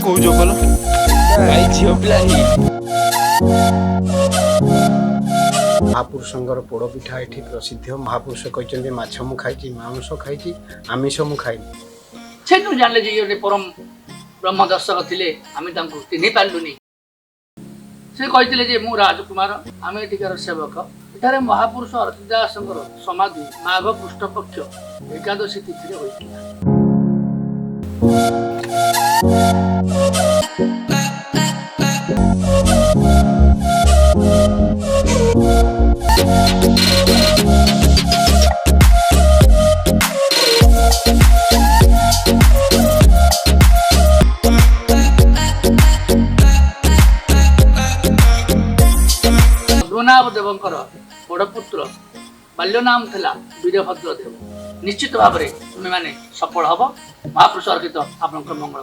କୋଉ ଜଙ୍ଗଲ ଭାଇ ଝିଅ ପିଲା ହିଁ महापुरुषंकर पोड़ पिठा ये प्रसिद्ध। महापुरुष कहते माछ मु खाई मांस खाई आमिष मु खाई से जानले जे ये परम ब्रह्म दर्शक थिले आमे तांको चिन्हि पारलुनी से कहिथिले जे मु राजकुमार आमे एठिकार सेवक एठारे महापुरुष अरतिदासंकर समाधि माघ पृष्ठ पक्ष एकादशी तिथि रे होइथिला। द्रोणाव देवंकर बड़ पुत्र बाल्य नाम थिला वीरभद्र देव। निश्चित भाव में तुम्हें माने सफल हब। महापुरुष अर्पित आपनकर मंगल।